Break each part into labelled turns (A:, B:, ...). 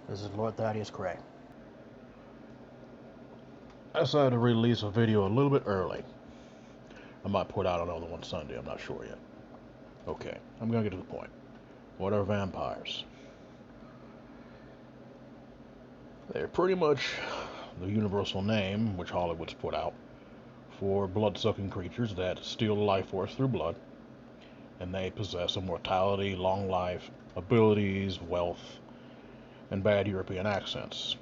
A: This is Lord Thaddeus Cray.
B: I decided to release a video a little bit early. I might put out another one Sunday, I'm not sure yet. Okay, I'm gonna get to the point. What are vampires? They're pretty much the universal name which Hollywood's put out for blood-sucking creatures that steal the life force through blood, and they possess immortality, long life, abilities, wealth, and bad European accents.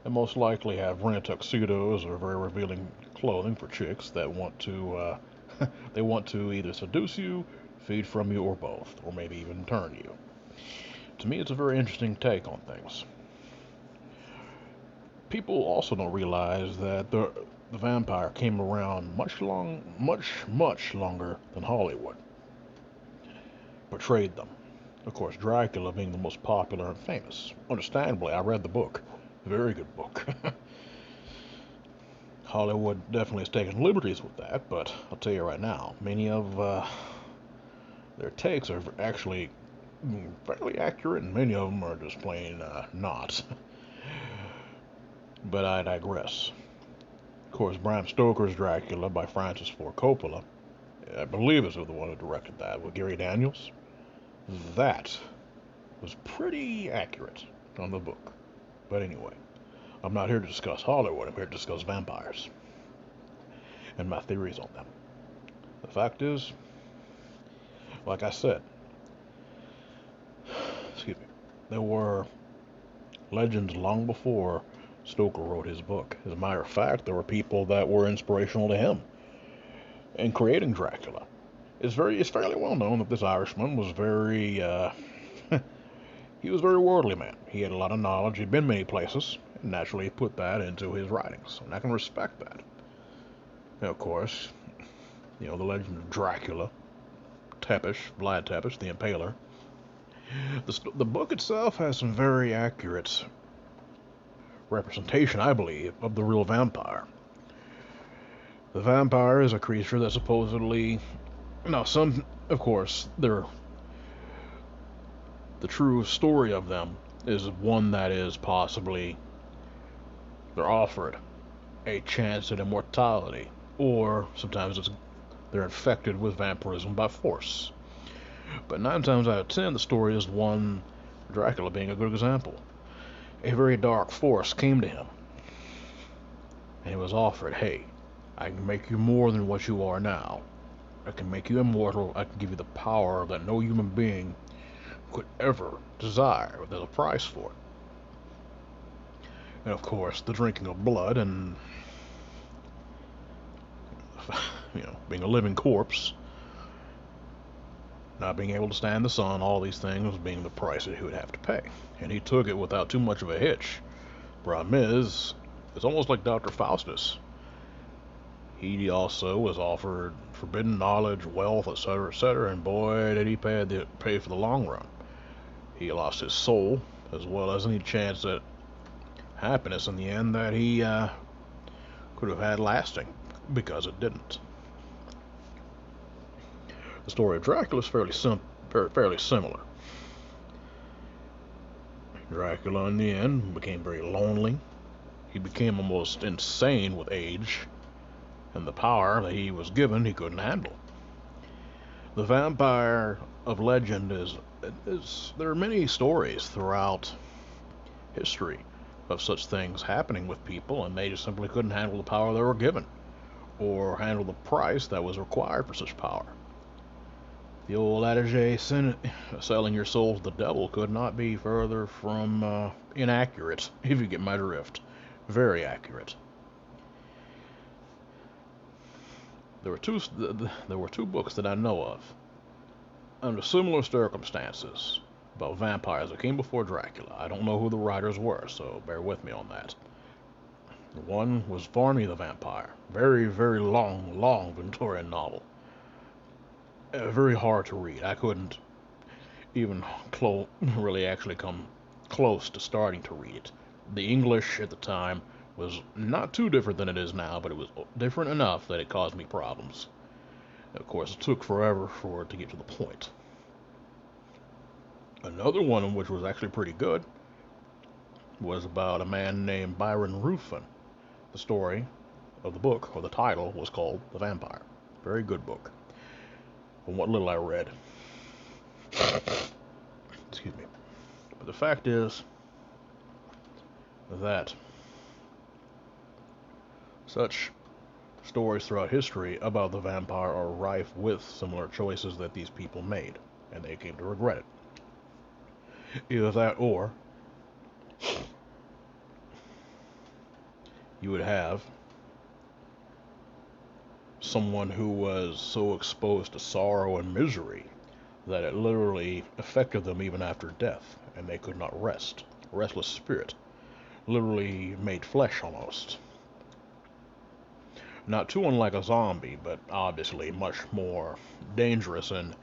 B: And most likely have rented tuxedos or very revealing clothing for chicks that want to they want to either seduce you, feed from you, or both, or maybe even turn you. To me, it's a very interesting take on things. People also don't realize that the vampire came around much longer than Hollywood portrayed them. Of course, Dracula being the most popular and famous. Understandably, I read the book. Very good book. Hollywood definitely has taken liberties with that, but I'll tell you right now, many of their takes are actually fairly accurate, and many of them are just plain not. But I digress. Of course, Bram Stoker's Dracula by Francis Ford Coppola, I believe is the one who directed that, with Gary Daniels. That was pretty accurate on the book. But anyway, I'm not here to discuss Hollywood, I'm here to discuss vampires and my theories on them. The fact is, like I said, excuse me, there were legends long before Stoker wrote his book. As a matter of fact, there were people that were inspirational to him in creating Dracula. It's fairly well known that this Irishman was very he was a very worldly man. He had a lot of knowledge. He'd been many places, and naturally he put that into his writings. And I can respect that. And of course, the legend of Dracula, Tepish, Vlad Tepish, the Impaler. The book itself has some very accurate representation, I believe, of the real vampire. The vampire is a creature that supposedly, now some, of course, the true story of them is one that is possibly they're offered a chance at immortality, or sometimes they're infected with vampirism by force. But 9 times out of 10, the story is one, Dracula being a good example. A very dark force came to him, and he was offered, hey, I can make you more than what you are now. I can make you immortal. I can give you the power that no human being could ever desire. There's a price for it. And of course, the drinking of blood and, being a living corpse, not being able to stand the sun, all these things being the price that he would have to pay. And he took it without too much of a hitch. Problem is, it's almost like Dr. Faustus. He also was offered forbidden knowledge, wealth, etc., and boy, did he pay for the long run. He lost his soul, as well as any chance at happiness in the end that he could have had lasting, because it didn't. The story of Dracula is fairly similar. Dracula, in the end, became very lonely. He became almost insane with age, and the power that he was given he couldn't handle. The vampire of legend there are many stories throughout history of such things happening with people, and they just simply couldn't handle the power they were given, or handle the price that was required for such power. The old adage, selling your soul to the devil, could not be further from inaccurate, if you get my drift. Very accurate. There were two books that I know of under similar circumstances about vampires that came before Dracula. I don't know who the writers were, so bear with me on that. One was Varney the Vampire, very, very long Victorian novel. Very hard to read. I couldn't even really actually come close to starting to read it. The English at the time was not too different than it is now, but it was different enough that it caused me problems. Of course, it took forever for it to get to the point. Another one which was actually pretty good was about a man named Byron Ruffin. The story of the book, or the title, was called The Vampire. Very good book, from what little I read. Excuse me. But the fact is that such stories throughout history about the vampire are rife with similar choices that these people made, and they came to regret it. Either that, or you would have someone who was so exposed to sorrow and misery that it literally affected them even after death, and they could not rest. A restless spirit, literally made flesh almost. Not too unlike a zombie, but obviously much more dangerous and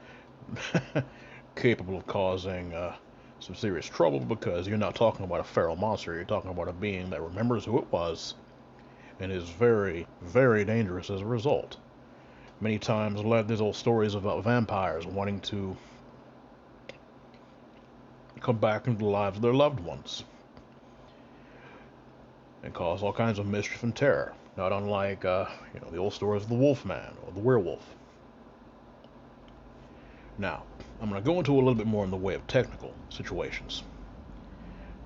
B: capable of causing some serious trouble, because you're not talking about a feral monster, you're talking about a being that remembers who it was and is very, very dangerous as a result. Many times there's old stories about vampires wanting to come back into the lives of their loved ones and cause all kinds of mischief and terror. Not unlike, the old stories of the Wolfman or the werewolf. Now, I'm going to go into a little bit more in the way of technical situations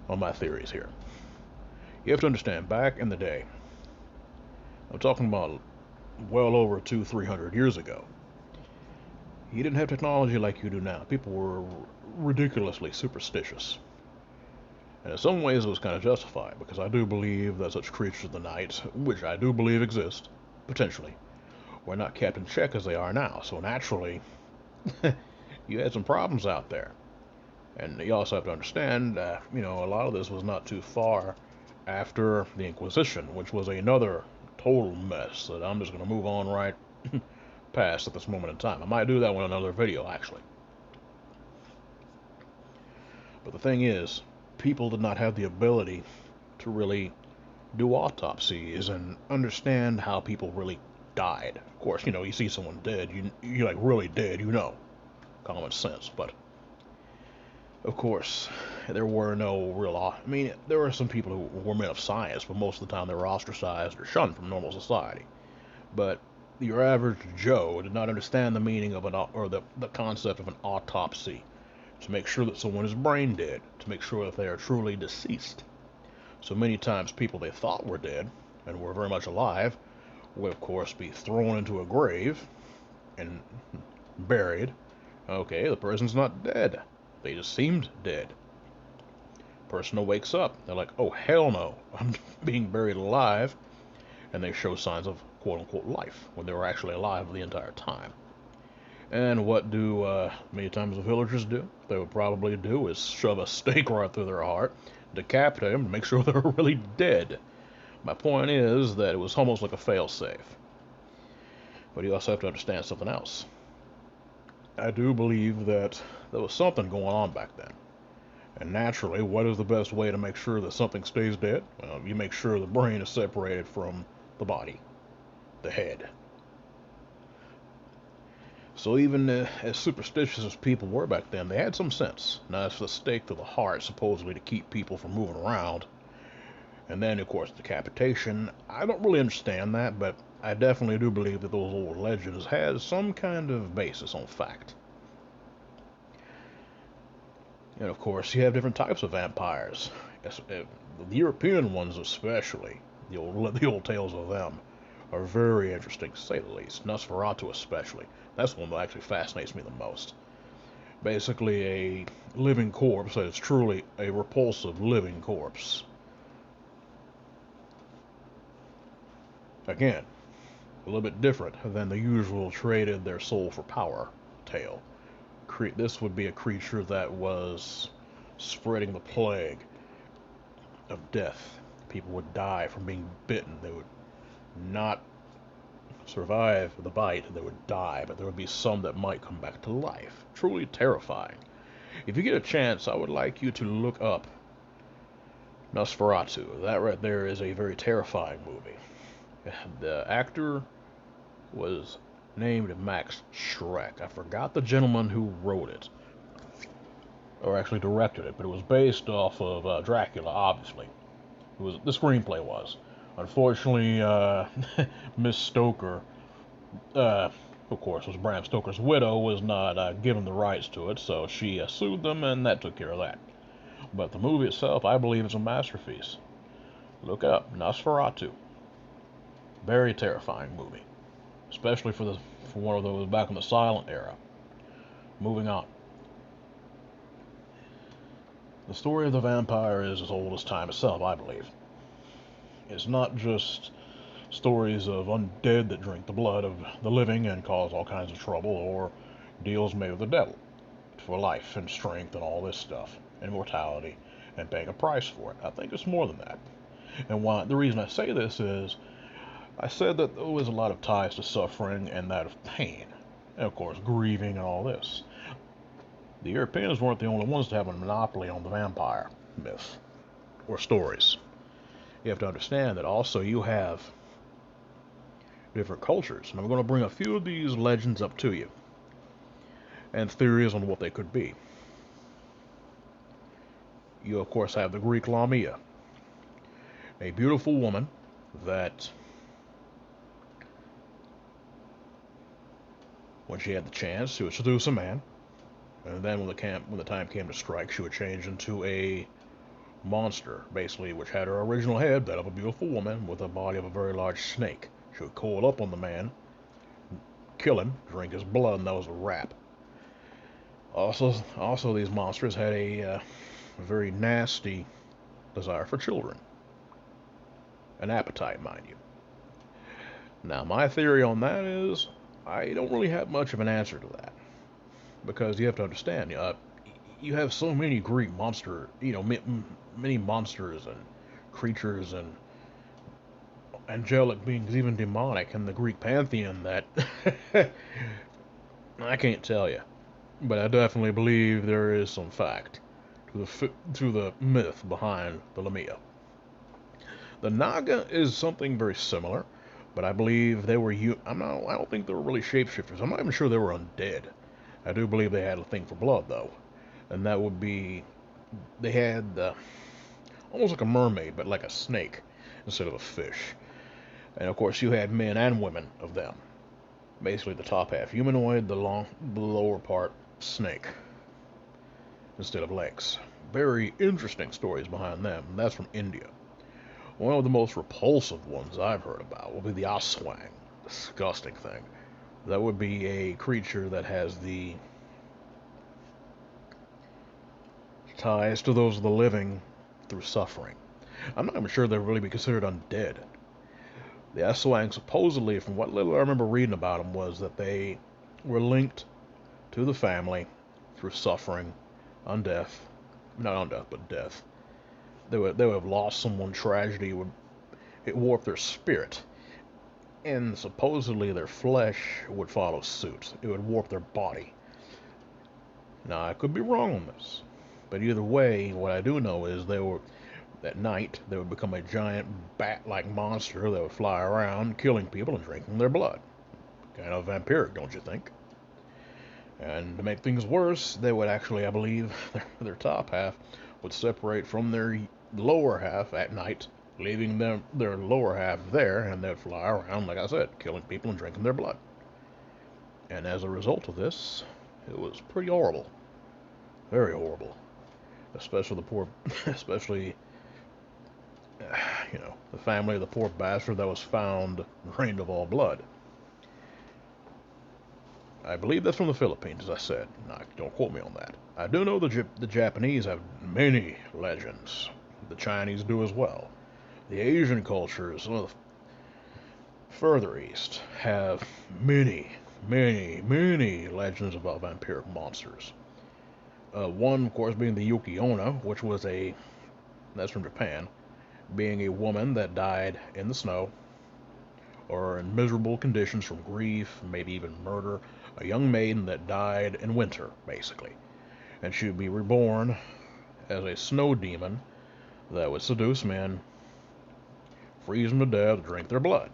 B: on my theories here. You have to understand, back in the day, I'm talking about well over 200-300 years ago, you didn't have technology like you do now. People were ridiculously superstitious. And in some ways it was kind of justified, because I do believe that such creatures of the night, which I do believe exist, potentially, were not kept in check as they are now. So naturally, you had some problems out there. And you also have to understand, a lot of this was not too far after the Inquisition, which was another total mess that I'm just going to move on right past at this moment in time. I might do that in another video, actually. But the thing is, people did not have the ability to really do autopsies and understand how people really died. Of course, you see someone dead, you like really dead, common sense. But of course, there were no real. There were some people who were men of science, but most of the time they were ostracized or shunned from normal society. But your average Joe did not understand the meaning of the concept of an autopsy, to make sure that someone is brain dead, to make sure that they are truly deceased. So many times people they thought were dead and were very much alive would of course be thrown into a grave and buried. Okay, the person's not dead. They just seemed dead. Person wakes up. They're like, oh hell no, I'm being buried alive. And they show signs of quote unquote life when they were actually alive the entire time. And what do many times the villagers do? They would probably do is shove a stake right through their heart, decapitate them, and make sure they're really dead. My point is that it was almost like a fail-safe. But you also have to understand something else. I do believe that there was something going on back then. And naturally, what is the best way to make sure that something stays dead? Well, you make sure the brain is separated from the body, the head. So even as superstitious as people were back then, they had some sense. Now, it's the stake to the heart, supposedly to keep people from moving around. And then, of course, decapitation. I don't really understand that, but I definitely do believe that those old legends had some kind of basis on fact. And of course, you have different types of vampires. The European ones especially, the old tales of them, are very interesting, to say the least. Nosferatu especially. That's the one that actually fascinates me the most. Basically a living corpse that is truly a repulsive living corpse. Again, a little bit different than the usual traded their soul for power tale. This would be a creature that was spreading the plague of death. People would die from being bitten. They would not survive the bite, they would die, but there would be some that might come back to life. Truly terrifying. If you get a chance, I would like you to look up Nosferatu. That right there is a very terrifying movie. The actor was named Max Schreck. I forgot the gentleman who wrote it. or actually directed it, but it was based off of Dracula, obviously. It was the screenplay was. Unfortunately, Miss Stoker, uh, of course, was Bram Stoker's widow, was not given the rights to it, so she sued them, and that took care of that. But the movie itself, I believe, is a masterpiece. Look it up, Nosferatu. Very terrifying movie, especially for one of those back in the silent era. Moving on. The story of the vampire is as old as time itself, I believe. It's not just stories of undead that drink the blood of the living and cause all kinds of trouble, or deals made with the devil for life and strength and all this stuff, and mortality, and paying a price for it. I think it's more than that. And why the reason I say this is I said that there was a lot of ties to suffering and that of pain, and of course grieving and all this. The Europeans weren't the only ones to have a monopoly on the vampire myth or stories. You have to understand that also you have different cultures, and I'm going to bring a few of these legends up to you and theories on what they could be. You of course have the Greek Lamia, a beautiful woman that when she had the chance she would seduce a man, and then when the time came to strike, she would change into a monster, basically, which had her original head, that of a beautiful woman, with the body of a very large snake. She would coil up on the man, kill him, drink his blood, and that was a wrap. Also, these monsters had a very nasty desire for children, an appetite, mind you. Now, my theory on that is I don't really have much of an answer to that, because you have to understand, you have so many Greek many monsters and creatures and angelic beings, even demonic, in the Greek pantheon that I can't tell you. But I definitely believe there is some fact to the myth behind the Lamia. The Naga is something very similar, but I believe they were. I don't think they were really shapeshifters. I'm not even sure they were undead. I do believe they had a thing for blood, though, and that would be they had almost like a mermaid, but like a snake instead of a fish. And of course, you had men and women of them. Basically, the top half humanoid, the lower part snake instead of legs. Very interesting stories behind them. And that's from India. One of the most repulsive ones I've heard about will be the Aswang. Disgusting thing. That would be a creature that has the ties to those of the living through suffering. I'm not even sure they'd really be considered undead. The Aswang, supposedly, from what little I remember reading about them, was that they were linked to the family through suffering, on death, not on death, but death. They would have lost someone. Tragedy would it warp their spirit, and supposedly their flesh would follow suit. It would warp their body. Now I could be wrong on this, but either way, what I do know is at night they would become a giant bat-like monster that would fly around, killing people and drinking their blood. Kind of vampiric, don't you think? And to make things worse, they would actually, I believe, their top half would separate from their lower half at night, leaving their lower half there, and they'd fly around, like I said, killing people and drinking their blood. And as a result of this, it was pretty horrible. Very horrible. Especially the poor, especially, the family of the poor bastard that was found drained of all blood. I believe that's from the Philippines, as I said. Now, don't quote me on that. I do know the Japanese have many legends. The Chinese do as well. The Asian cultures, further east, have many, many, many legends about vampiric monsters. One, of course, being the Yuki Onna, which was that's from Japan, being a woman that died in the snow or in miserable conditions from grief, maybe even murder, a young maiden that died in winter, basically. And she would be reborn as a snow demon that would seduce men, freeze them to death, drink their blood.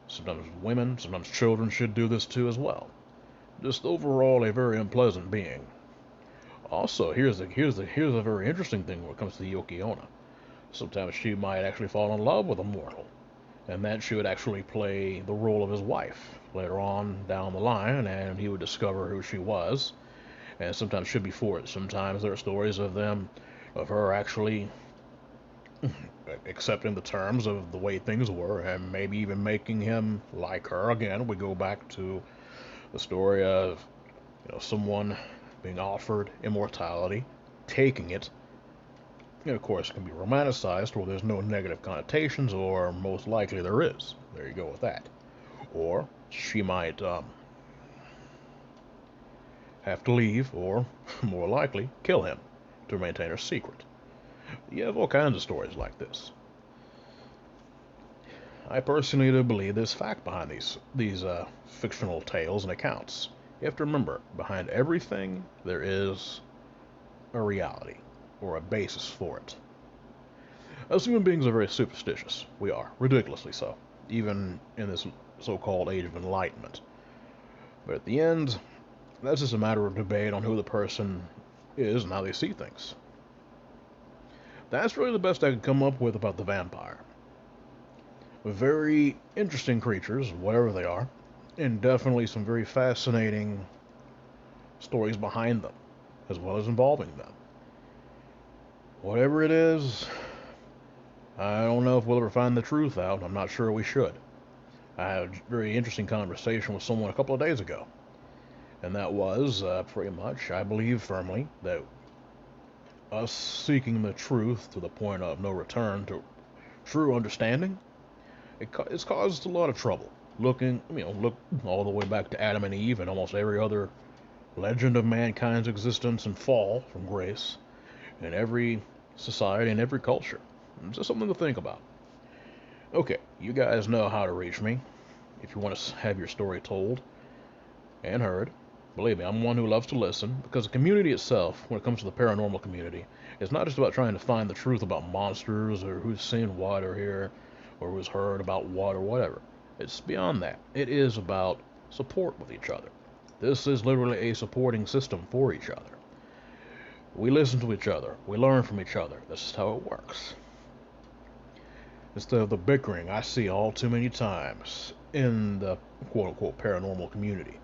B: Sometimes women, sometimes children should do this too as well. Just overall a very unpleasant being. Also, here's a very interesting thing when it comes to the Yokiona. Sometimes she might actually fall in love with a mortal, and then she would actually play the role of his wife later on down the line, and he would discover who she was. And sometimes she'd be for it. Sometimes there are stories of her actually accepting the terms of the way things were, and maybe even making him like her again. We go back to the story of someone being offered immortality, taking it. And of course, it can be romanticized where there's no negative connotations, or most likely there is. There you go with that. Or she might have to leave, or more likely, kill him to maintain her secret. You have all kinds of stories like this. I personally do believe there's fact behind these fictional tales and accounts. You have to remember, behind everything there is a reality or a basis for it. Us human beings are very superstitious. We are, ridiculously so, even in this so-called age of enlightenment. But at the end, that's just a matter of debate on who the person is and how they see things. That's really the best I could come up with about the vampire. Very interesting creatures, whatever they are, and definitely some very fascinating stories behind them, as well as involving them. Whatever it is, I don't know if we'll ever find the truth out. I'm not sure we should. I had a very interesting conversation with someone a couple of days ago, and that was pretty much, I believe firmly, that us seeking the truth to the point of no return to true understanding, it's caused a lot of trouble. Look all the way back to Adam and Eve and almost every other legend of mankind's existence and fall from grace in every society and every culture. It's just something to think about. Okay, you guys know how to reach me if you want to have your story told and heard. Believe me, I'm one who loves to listen, because the community itself, when it comes to the paranormal community, is not just about trying to find the truth about monsters or who's seen what or here or who's heard about what or whatever. It's beyond that. It is about support with each other. This is literally a supporting system for each other. We listen to each other. We learn from each other. This is how it works. Instead of the bickering I see all too many times in the quote-unquote paranormal community.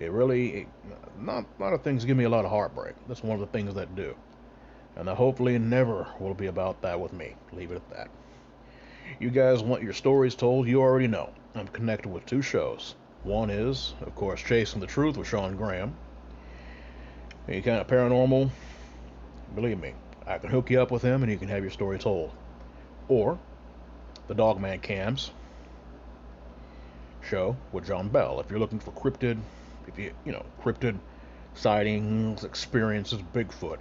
B: Not a lot of things give me a lot of heartbreak. That's one of the things that do. And that hopefully never will be about that with me. Leave it at that. You guys want your stories told, you already know. I'm connected with two shows. One is, of course, Chasing the Truth with Sean Graham. Any kind of paranormal, believe me, I can hook you up with him and you can have your story told. Or the Dogman Cams show with John Bell. If you're looking for cryptid sightings, experiences, Bigfoot,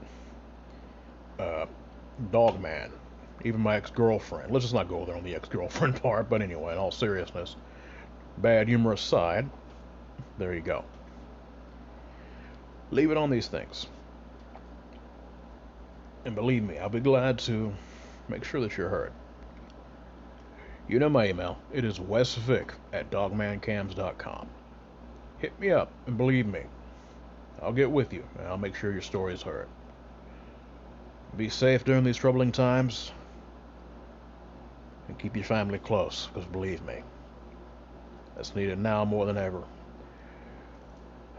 B: Dogman, even my ex-girlfriend. Let's just not go there on the ex-girlfriend part, but anyway, in all seriousness, bad humor aside, there you go. Leave it on these things. And believe me, I'll be glad to make sure that you're heard. You know my email. It is westvic@dogmancams.com. Hit me up, and believe me, I'll get with you, and I'll make sure your story is heard. Be safe during these troubling times, and keep your family close, because believe me, that's needed now more than ever.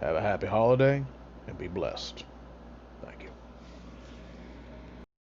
B: Have a happy holiday, and be blessed.